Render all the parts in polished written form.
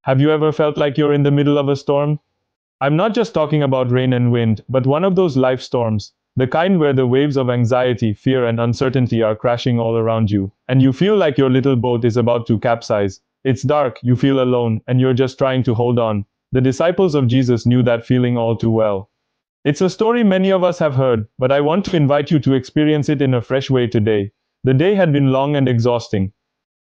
Have you ever felt like you're in the middle of a storm? I'm not just talking about rain and wind, but one of those life storms, the kind where the waves of anxiety, fear, and uncertainty are crashing all around you, and you feel like your little boat is about to capsize. It's dark, you feel alone, and you're just trying to hold on. The disciples of Jesus knew that feeling all too well. It's a story many of us have heard, but I want to invite you to experience it in a fresh way today. The day had been long and exhausting.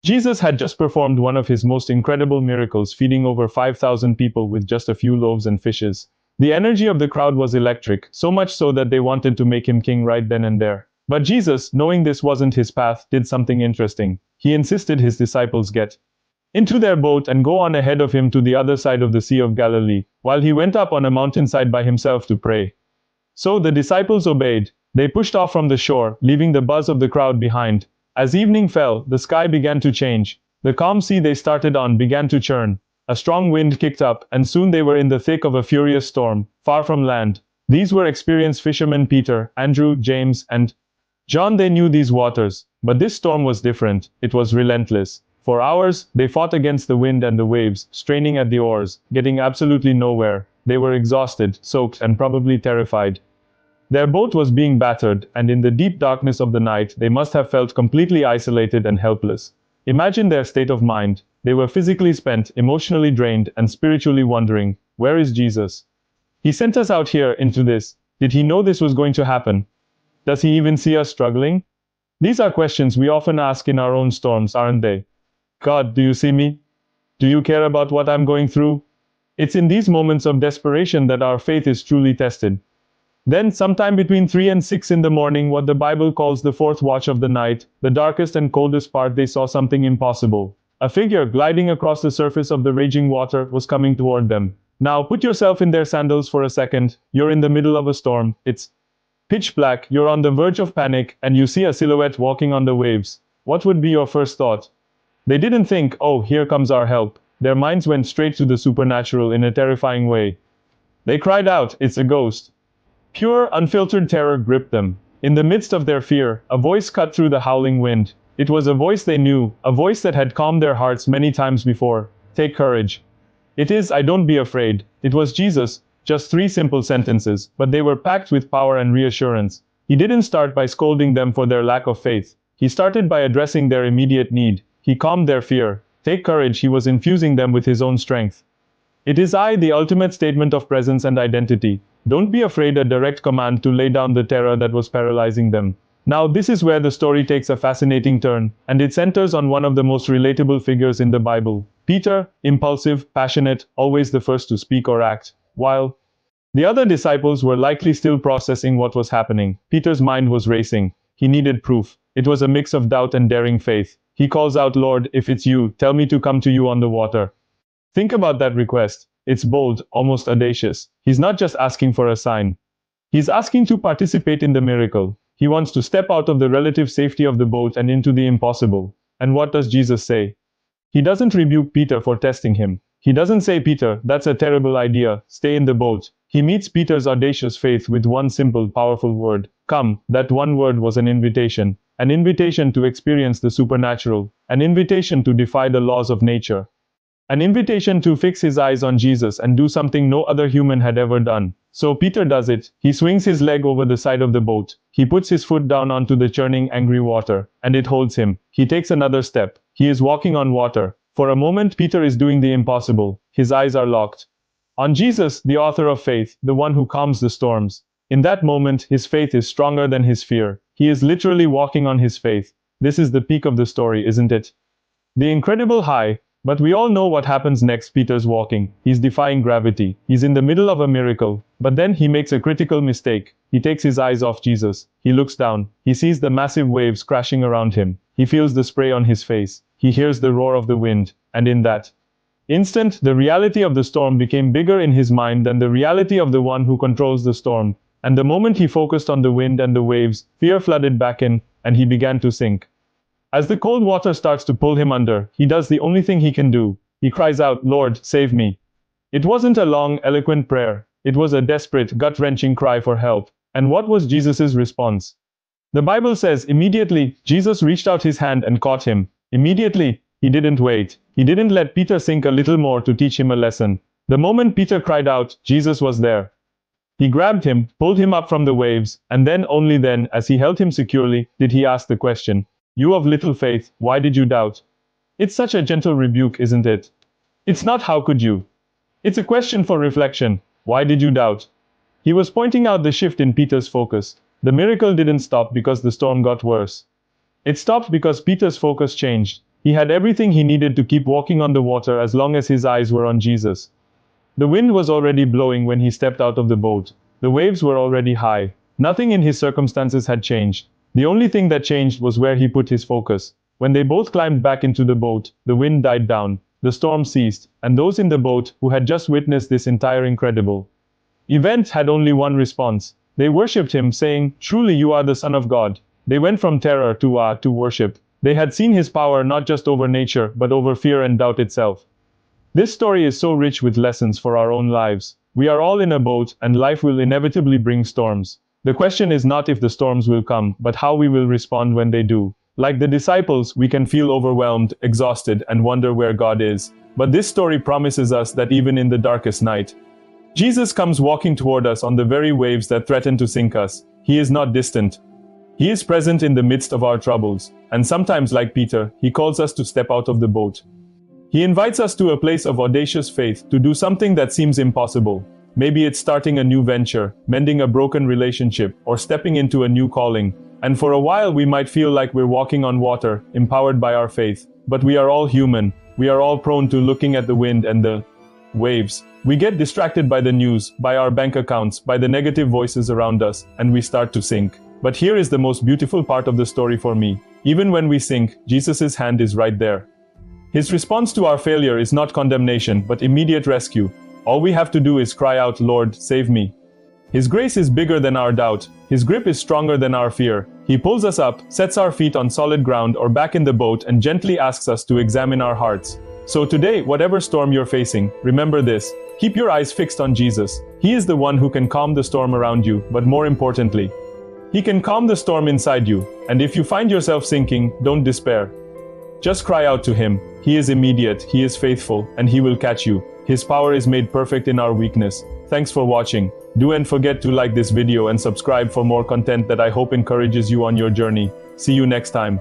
Jesus had just performed one of his most incredible miracles, feeding over 5,000 people with just a few loaves and fishes. The energy of the crowd was electric, so much so that they wanted to make him king right then and there. But Jesus, knowing this wasn't his path, did something interesting. He insisted his disciples get into their boat and go on ahead of him to the other side of the Sea of Galilee, while he went up on a mountainside by himself to pray. So the disciples obeyed. They pushed off from the shore, leaving the buzz of the crowd behind. As evening fell, the sky began to change. The calm sea they started on began to churn. A strong wind kicked up, and soon they were in the thick of a furious storm, far from land. These were experienced fishermen Peter, Andrew, James, and John. They knew these waters. But this storm was different. It was relentless. For hours, they fought against the wind and the waves, straining at the oars, getting absolutely nowhere. They were exhausted, soaked, and probably terrified. Their boat was being battered, and in the deep darkness of the night, they must have felt completely isolated and helpless. Imagine their state of mind. They were physically spent, emotionally drained, and spiritually wondering, where is Jesus? He sent us out here into this. Did he know this was going to happen? Does he even see us struggling? These are questions we often ask in our own storms, aren't they? God, do you see me? Do you care about what I'm going through? It's in these moments of desperation that our faith is truly tested. Then, sometime between 3 and 6 in the morning, what the Bible calls the fourth watch of the night, the darkest and coldest part, they saw something impossible. A figure gliding across the surface of the raging water was coming toward them. Now, put yourself in their sandals for a second. You're in the middle of a storm. It's pitch black, you're on the verge of panic, and you see a silhouette walking on the waves. What would be your first thought? They didn't think, oh, here comes our help. Their minds went straight to the supernatural in a terrifying way. They cried out, it's a ghost. Pure, unfiltered terror gripped them. In the midst of their fear, a voice cut through the howling wind. It was a voice they knew, a voice that had calmed their hearts many times before. Take courage. It is, I don't be afraid. It was Jesus, just 3 simple sentences, but they were packed with power and reassurance. He didn't start by scolding them for their lack of faith. He started by addressing their immediate need. He calmed their fear. Take courage, he was infusing them with his own strength. It is I, the ultimate statement of presence and identity. Don't be afraid, a direct command to lay down the terror that was paralyzing them. Now this is where the story takes a fascinating turn, and it centers on one of the most relatable figures in the Bible. Peter, impulsive, passionate, always the first to speak or act. While the other disciples were likely still processing what was happening, Peter's mind was racing. He needed proof. It was a mix of doubt and daring faith. He calls out, Lord, if it's you, tell me to come to you on the water. Think about that request. It's bold, almost audacious. He's not just asking for a sign. He's asking to participate in the miracle. He wants to step out of the relative safety of the boat and into the impossible. And what does Jesus say? He doesn't rebuke Peter for testing him. He doesn't say, Peter, that's a terrible idea, stay in the boat. He meets Peter's audacious faith with one simple, powerful word. Come. That one word was an invitation. An invitation to experience the supernatural. An invitation to defy the laws of nature. An invitation to fix his eyes on Jesus and do something no other human had ever done. So Peter does it. He swings his leg over the side of the boat. He puts his foot down onto the churning, angry water, and it holds him. He takes another step. He is walking on water. For a moment, Peter is doing the impossible. His eyes are locked on Jesus, the author of faith, the one who calms the storms. In that moment, his faith is stronger than his fear. He is literally walking on his faith. This is the peak of the story, isn't it? The incredible high. But we all know what happens next. Peter's walking. He's defying gravity. He's in the middle of a miracle. But then he makes a critical mistake. He takes his eyes off Jesus. He looks down. He sees the massive waves crashing around him. He feels the spray on his face. He hears the roar of the wind. And in that instant, the reality of the storm became bigger in his mind than the reality of the one who controls the storm. And the moment he focused on the wind and the waves, fear flooded back in, and he began to sink. As the cold water starts to pull him under, he does the only thing he can do. He cries out, Lord, save me. It wasn't a long, eloquent prayer. It was a desperate, gut-wrenching cry for help. And what was Jesus' response? The Bible says, immediately, Jesus reached out his hand and caught him. Immediately, He didn't wait. He didn't let Peter sink a little more to teach him a lesson. The moment Peter cried out, Jesus was there. He grabbed him, pulled him up from the waves, and then, only then, as he held him securely, did he ask the question, "You of little faith, why did you doubt?" It's such a gentle rebuke, isn't it? It's not "how could you?" It's a question for reflection. Why did you doubt? He was pointing out the shift in Peter's focus. The miracle didn't stop because the storm got worse. It stopped because Peter's focus changed. He had everything he needed to keep walking on the water as long as his eyes were on Jesus. The wind was already blowing when he stepped out of the boat. The waves were already high. Nothing in his circumstances had changed. The only thing that changed was where he put his focus. When they both climbed back into the boat, the wind died down, the storm ceased, and those in the boat, who had just witnessed this entire incredible event, had only one response. They worshipped him, saying, "Truly you are the Son of God." They went from terror to awe to worship. They had seen his power not just over nature, but over fear and doubt itself. This story is so rich with lessons for our own lives. We are all in a boat, and life will inevitably bring storms. The question is not if the storms will come, but how we will respond when they do. Like the disciples, we can feel overwhelmed, exhausted, and wonder where God is. But this story promises us that even in the darkest night, Jesus comes walking toward us on the very waves that threaten to sink us. He is not distant. He is present in the midst of our troubles, and sometimes, like Peter, he calls us to step out of the boat. He invites us to a place of audacious faith, to do something that seems impossible. Maybe it's starting a new venture, mending a broken relationship, or stepping into a new calling. And for a while we might feel like we're walking on water, empowered by our faith. But we are all human. We are all prone to looking at the wind and the waves. We get distracted by the news, by our bank accounts, by the negative voices around us, and we start to sink. But here is the most beautiful part of the story for me. Even when we sink, Jesus' hand is right there. His response to our failure is not condemnation, but immediate rescue. All we have to do is cry out, "Lord, save me." His grace is bigger than our doubt. His grip is stronger than our fear. He pulls us up, sets our feet on solid ground or back in the boat, and gently asks us to examine our hearts. So today, whatever storm you're facing, remember this. Keep your eyes fixed on Jesus. He is the one who can calm the storm around you, but more importantly, he can calm the storm inside you. And if you find yourself sinking, don't despair. Just cry out to him. He is immediate, he is faithful, and he will catch you. His power is made perfect in our weakness. Thanks for watching. Do and forget to like this video and subscribe for more content that I hope encourages you on your journey. See you next time.